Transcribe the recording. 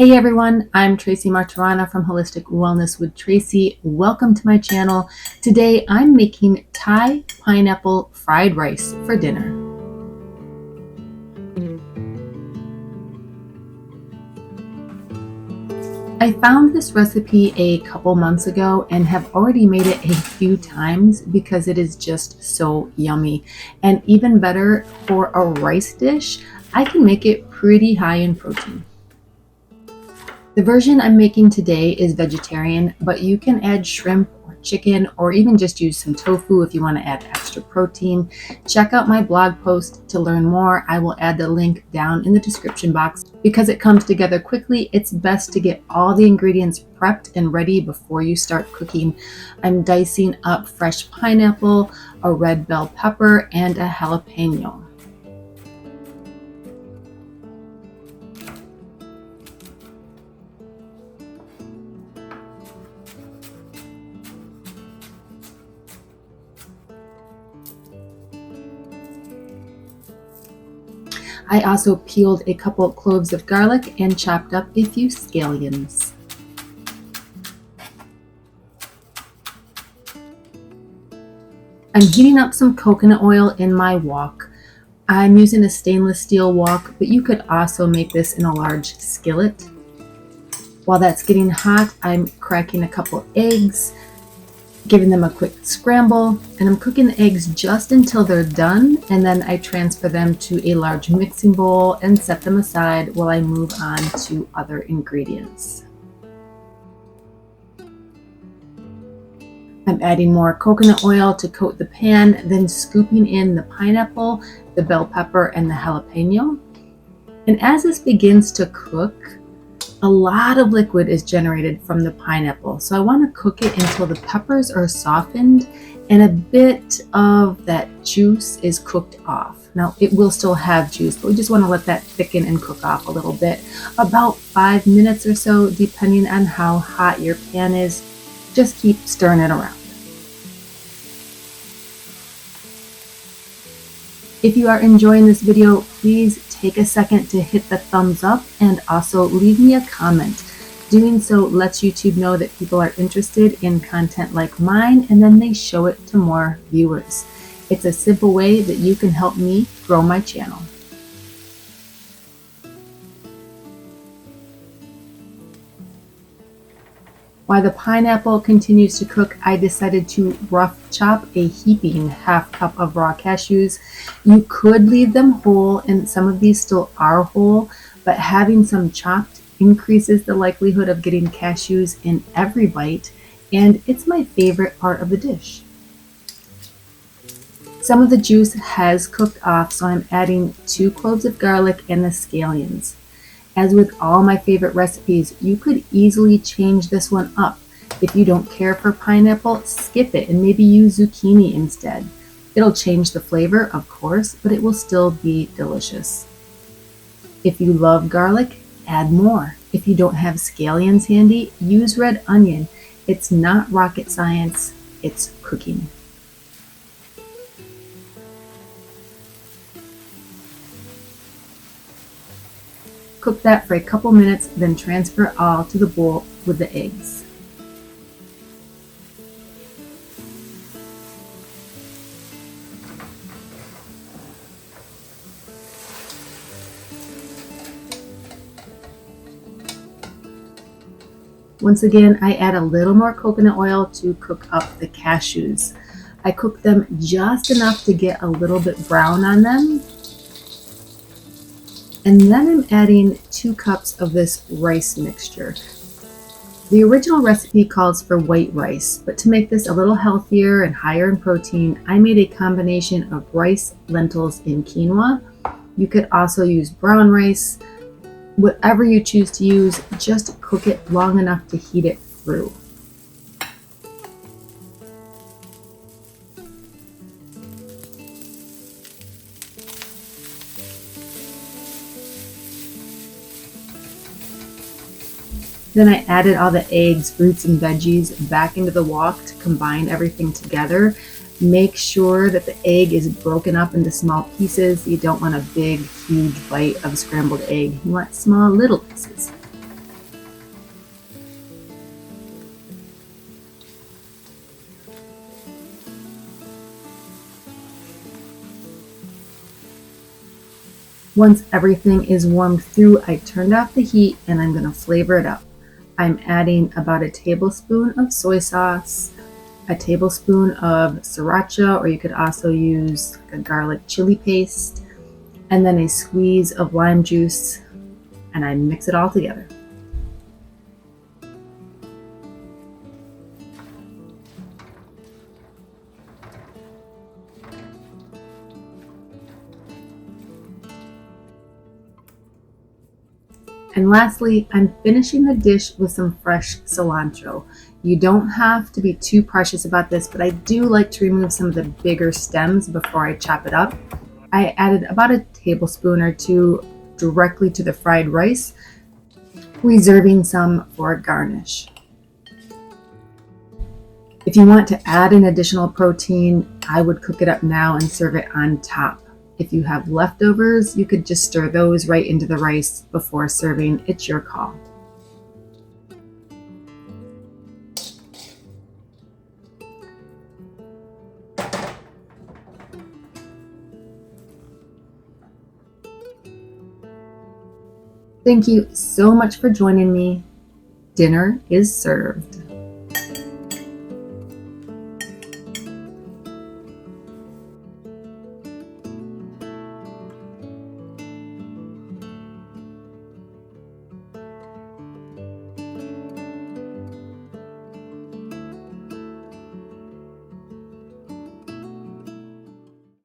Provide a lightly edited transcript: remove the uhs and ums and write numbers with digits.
Hey everyone, I'm Tracy Martirana from Holistic Wellness with Tracy. Welcome to my channel. Today I'm making Thai pineapple fried rice for dinner. I found this recipe a couple months ago and have already made it a few times because it is just so yummy. And even better, for a rice dish, I can make it pretty high in protein. The version I'm making today is vegetarian, but you can add shrimp or chicken or even just use some tofu if you want to add extra protein. Check out my blog post to learn more. I will add the link down in the description box. Because it comes together quickly, it's best to get all the ingredients prepped and ready before you start cooking. I'm dicing up fresh pineapple, a red bell pepper, and a jalapeno. I also peeled a couple cloves of garlic and chopped up a few scallions. I'm heating up some coconut oil in my wok. I'm using a stainless steel wok, but you could also make this in a large skillet. While that's getting hot, I'm cracking a couple eggs, giving them a quick scramble, and I'm cooking the eggs just until they're done, and then I transfer them to a large mixing bowl and set them aside while I move on to other ingredients. I'm adding more coconut oil to coat the pan, then scooping in the pineapple, the bell pepper, and the jalapeno. And as this begins to cook, a lot of liquid is generated from the pineapple. So I want to cook it until the peppers are softened and a bit of that juice is cooked off. Now it will still have juice, but we just want to let that thicken and cook off a little bit. About 5 minutes or so, depending on how hot your pan is. Just keep stirring it around. If you are enjoying this video, please take a second to hit the thumbs up and also leave me a comment. Doing so lets YouTube know that people are interested in content like mine, and then they show it to more viewers. It's a simple way that you can help me grow my channel. While the pineapple continues to cook, I decided to rough chop a heaping half cup of raw cashews. You could leave them whole, and some of these still are whole, but having some chopped increases the likelihood of getting cashews in every bite, and it's my favorite part of the dish. Some of the juice has cooked off, so I'm adding 2 cloves of garlic and the scallions. As with all my favorite recipes, you could easily change this one up. If you don't care for pineapple, skip it and maybe use zucchini instead. It'll change the flavor, of course, but it will still be delicious. If you love garlic, add more. If you don't have scallions handy, use red onion. It's not rocket science, it's cooking. Cook that for a couple minutes, then transfer all to the bowl with the eggs. Once again, I add a little more coconut oil to cook up the cashews. I cook them just enough to get a little bit brown on them. And then I'm adding 2 cups of this rice mixture. The original recipe calls for white rice, but to make this a little healthier and higher in protein, I made a combination of rice, lentils, and quinoa. You could also use brown rice. Whatever you choose to use, just cook it long enough to heat it through. Then I added all the eggs, fruits, and veggies back into the wok to combine everything together. Make sure that the egg is broken up into small pieces. You don't want a big, huge bite of scrambled egg. You want small, little pieces. Once everything is warmed through, I turned off the heat and I'm going to flavor it up. I'm adding about a tablespoon of soy sauce, a tablespoon of sriracha, or you could also use a garlic chili paste, and then a squeeze of lime juice, and I mix it all together. And lastly, I'm finishing the dish with some fresh cilantro. You don't have to be too precious about this, but I do like to remove some of the bigger stems before I chop it up. I added about a tablespoon or two directly to the fried rice, reserving some for a garnish. If you want to add an additional protein, I would cook it up now and serve it on top. If you have leftovers, you could just stir those right into the rice before serving. It's your call. Thank you so much for joining me. Dinner is served.